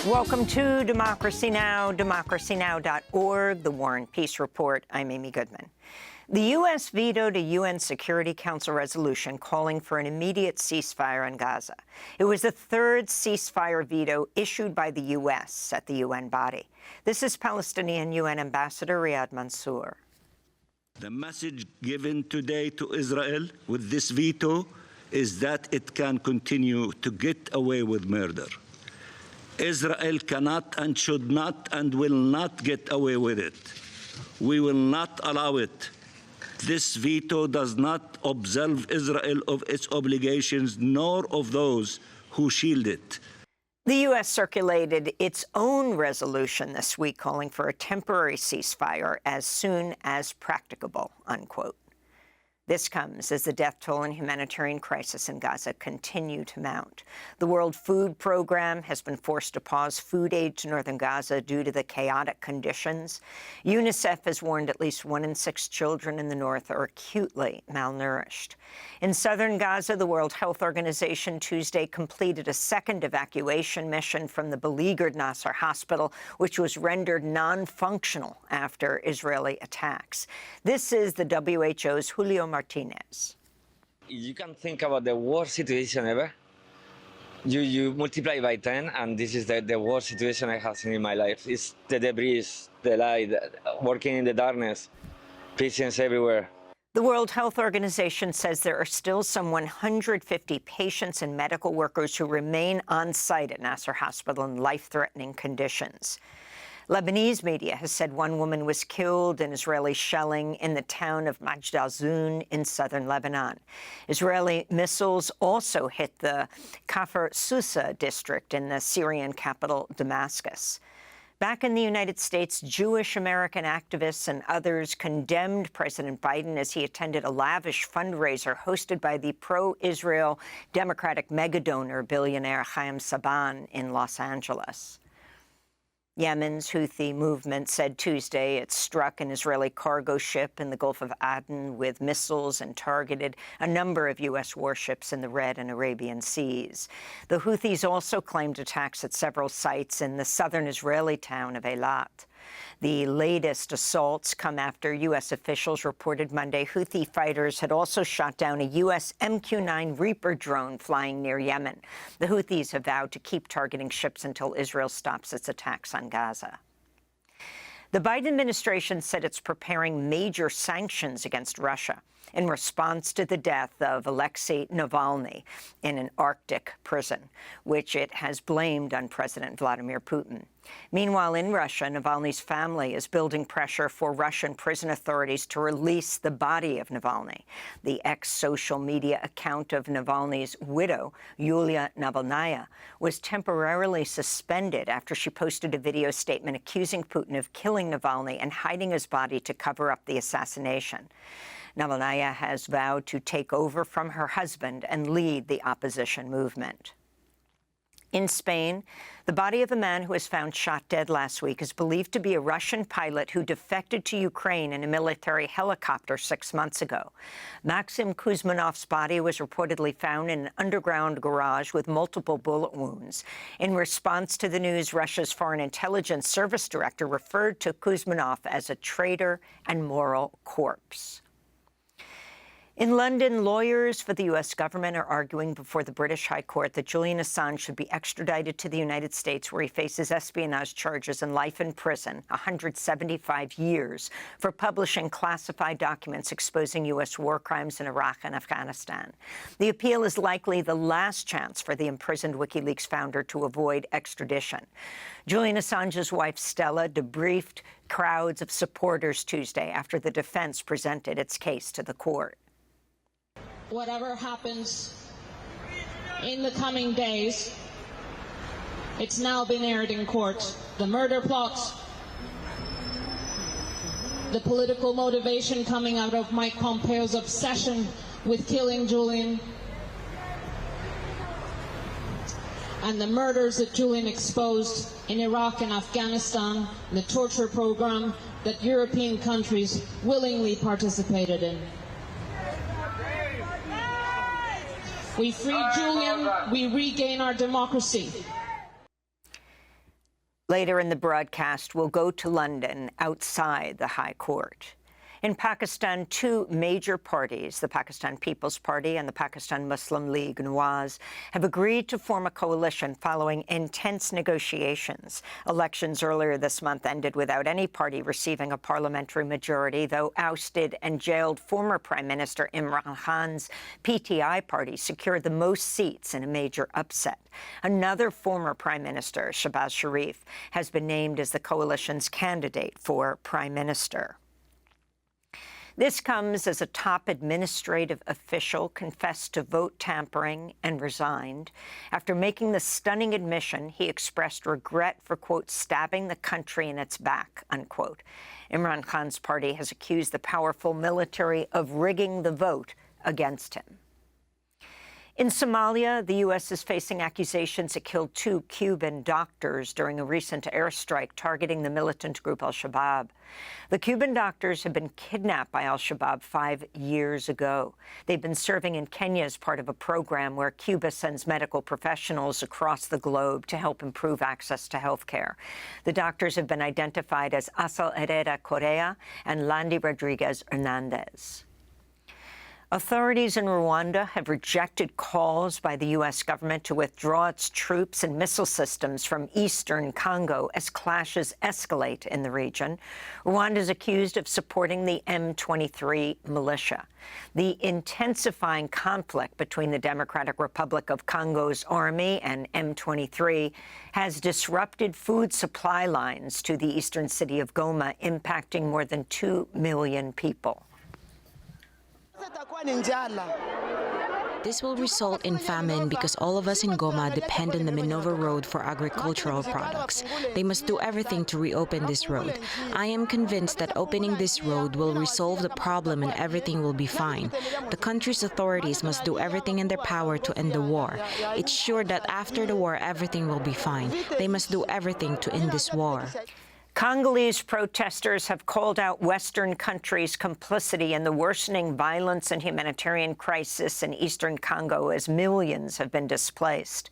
Welcome to Democracy Now!, democracynow.org, the War and Peace Report. I'm Amy Goodman. The U.S. vetoed a UN Security Council resolution calling for an immediate ceasefire in Gaza. It was the third ceasefire veto issued by the U.S. at the UN body. This is Palestinian UN Ambassador Riyad Mansour. The message given today to Israel with this veto is that it can continue to get away with murder. Israel cannot and should not and will not get away with it. We will not allow it. This veto does not absolve Israel of its obligations, nor of those who shield it. The U.S. circulated its own resolution this week calling for a temporary ceasefire as soon as practicable, unquote. This comes as the death toll and humanitarian crisis in Gaza continue to mount. The World Food Program has been forced to pause food aid to northern Gaza due to the chaotic conditions. UNICEF has warned at least 1 in 6 children in the north are acutely malnourished. In southern Gaza, the World Health Organization Tuesday completed a second evacuation mission from the beleaguered Nasser hospital, which was rendered non-functional after Israeli attacks. This is the WHO's Julio Martinez. You can think about the worst situation ever. You multiply by 10, and this is the worst situation I have seen in my life. It's the debris, the light, working in the darkness, patients everywhere. The World Health Organization says there are still some 150 patients and medical workers who remain on site at Nasser Hospital in life-threatening conditions. Lebanese media has said one woman was killed in Israeli shelling in the town of Majd al-Zoun in southern Lebanon. Israeli missiles also hit the Kafr Susa district in the Syrian capital, Damascus. Back in the United States, Jewish-American activists and others condemned President Biden as he attended a lavish fundraiser hosted by the pro-Israel Democratic megadonor billionaire Chaim Saban in Los Angeles. Yemen's Houthi movement said Tuesday it struck an Israeli cargo ship in the Gulf of Aden with missiles and targeted a number of U.S. warships in the Red and Arabian Seas. The Houthis also claimed attacks at several sites in the southern Israeli town of Eilat. The latest assaults come after U.S. officials reported Monday Houthi fighters had also shot down a U.S. MQ-9 Reaper drone flying near Yemen. The Houthis have vowed to keep targeting ships until Israel stops its attacks on Gaza. The Biden administration said it's preparing major sanctions against Russia in response to the death of Alexei Navalny in an Arctic prison, which it has blamed on President Vladimir Putin. Meanwhile, in Russia, Navalny's family is building pressure for Russian prison authorities to release the body of Navalny. The ex-social media account of Navalny's widow, Yulia Navalnaya, was temporarily suspended after she posted a video statement accusing Putin of killing Navalny and hiding his body to cover up the assassination. Navalnaya has vowed to take over from her husband and lead the opposition movement. In Spain, the body of a man who was found shot dead last week is believed to be a Russian pilot who defected to Ukraine in a military helicopter 6 months ago. Maxim Kuzmanov's body was reportedly found in an underground garage with multiple bullet wounds. In response to the news, Russia's Foreign Intelligence Service Director referred to Kuzmanov as a traitor and moral corpse. In London, lawyers for the U.S. government are arguing before the British High Court that Julian Assange should be extradited to the United States, where he faces espionage charges and life in prison, 175 years, for publishing classified documents exposing U.S. war crimes in Iraq and Afghanistan. The appeal is likely the last chance for the imprisoned WikiLeaks founder to avoid extradition. Julian Assange's wife, Stella, debriefed crowds of supporters Tuesday after the defense presented its case to the court. Whatever happens in the coming days, it's now been aired in court. The murder plot, the political motivation coming out of Mike Pompeo's obsession with killing Julian, and the murders that Julian exposed in Iraq and Afghanistan, the torture program that European countries willingly participated in. We free Julian, we regain our democracy. Later in the broadcast, we'll go to London outside the High Court. In Pakistan, two major parties, the Pakistan People's Party and the Pakistan Muslim League Nawaz, have agreed to form a coalition following intense negotiations. Elections earlier this month ended without any party receiving a parliamentary majority, though ousted and jailed former Prime Minister Imran Khan's PTI party secured the most seats in a major upset. Another former Prime Minister, Shehbaz Sharif, has been named as the coalition's candidate for Prime Minister. This comes as a top administrative official confessed to vote tampering and resigned. After making the stunning admission, he expressed regret for, quote, stabbing the country in its back, unquote. Imran Khan's party has accused the powerful military of rigging the vote against him. In Somalia, the U.S. is facing accusations it killed two Cuban doctors during a recent airstrike targeting the militant group al-Shabaab. The Cuban doctors have been kidnapped by al-Shabaab 5 years ago. They've been serving in Kenya as part of a program where Cuba sends medical professionals across the globe to help improve access to health care. The doctors have been identified as Asal Herrera Correa and Landy Rodriguez Hernandez. Authorities in Rwanda have rejected calls by the U.S. government to withdraw its troops and missile systems from eastern Congo as clashes escalate in the region. Rwanda is accused of supporting the M23 militia. The intensifying conflict between the Democratic Republic of Congo's army and M23 has disrupted food supply lines to the eastern city of Goma, impacting more than 2 million people. This will result in famine because all of us in Goma depend on the Minova Road for agricultural products. They must do everything to reopen this road. I am convinced that opening this road will resolve the problem and everything will be fine. The country's authorities must do everything in their power to end the war. It's sure that after the war, everything will be fine. They must do everything to end this war. Congolese protesters have called out Western countries' complicity in the worsening violence and humanitarian crisis in eastern Congo as millions have been displaced.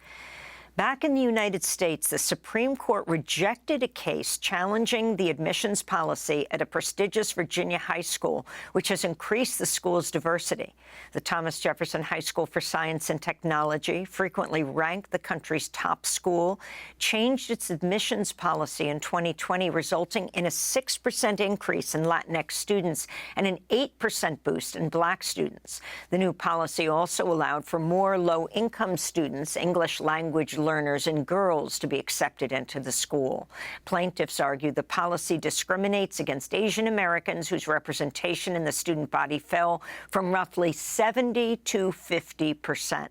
Back in the United States, the Supreme Court rejected a case challenging the admissions policy at a prestigious Virginia high school, which has increased the school's diversity. The Thomas Jefferson High School for Science and Technology, frequently ranked the country's top school, changed its admissions policy in 2020, resulting in a 6% increase in Latinx students and an 8% boost in Black students. The new policy also allowed for more low-income students, English language learners, and girls to be accepted into the school. Plaintiffs argue the policy discriminates against Asian Americans whose representation in the student body fell from roughly 70 to 50%.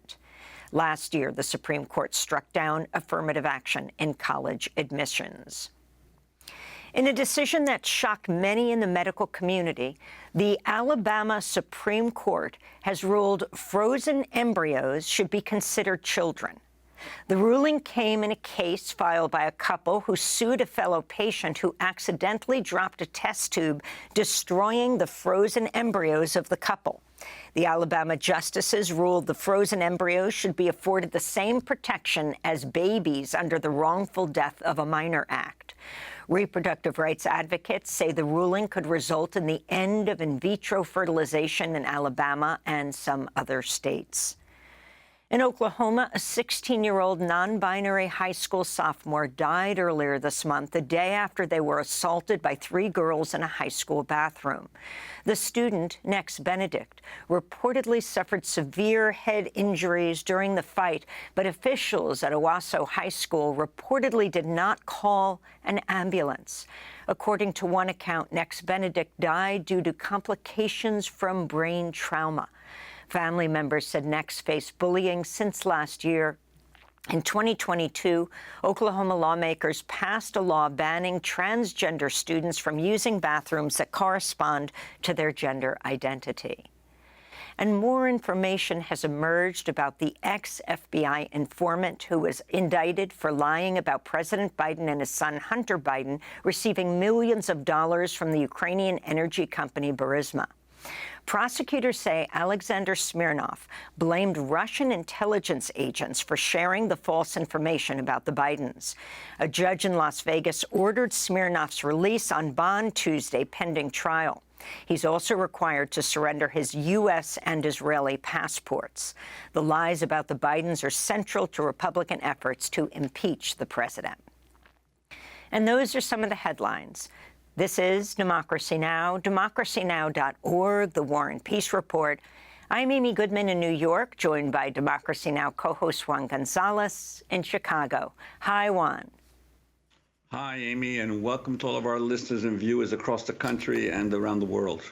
Last year, the Supreme Court struck down affirmative action in college admissions. In a decision that shocked many in the medical community, the Alabama Supreme Court has ruled frozen embryos should be considered children. The ruling came in a case filed by a couple who sued a fellow patient who accidentally dropped a test tube, destroying the frozen embryos of the couple. The Alabama justices ruled the frozen embryos should be afforded the same protection as babies under the Wrongful Death of a Minor Act. Reproductive rights advocates say the ruling could result in the end of in vitro fertilization in Alabama and some other states. In Oklahoma, a 16-year-old non-binary high school sophomore died earlier this month, the day after they were assaulted by 3 girls in a high school bathroom. The student, Nex Benedict, reportedly suffered severe head injuries during the fight, but officials at Owasso High School reportedly did not call an ambulance. According to one account, Nex Benedict died due to complications from brain trauma. Family members said Nex faced bullying since last year. In 2022, Oklahoma lawmakers passed a law banning transgender students from using bathrooms that correspond to their gender identity. And more information has emerged about the ex-FBI informant who was indicted for lying about President Biden and his son Hunter Biden receiving millions of dollars from the Ukrainian energy company Burisma. Prosecutors say Alexander Smirnov blamed Russian intelligence agents for sharing the false information about the Bidens. A judge in Las Vegas ordered Smirnov's release on bond Tuesday pending trial. He's also required to surrender his U.S. and Israeli passports. The lies about the Bidens are central to Republican efforts to impeach the president. And those are some of the headlines. This is Democracy Now!, democracynow.org, The War and Peace Report. I'm Amy Goodman in New York, joined by Democracy Now! Co-host Juan Gonzalez in Chicago. Hi, Juan. Hi, Amy, and welcome to all of our listeners and viewers across the country and around the world.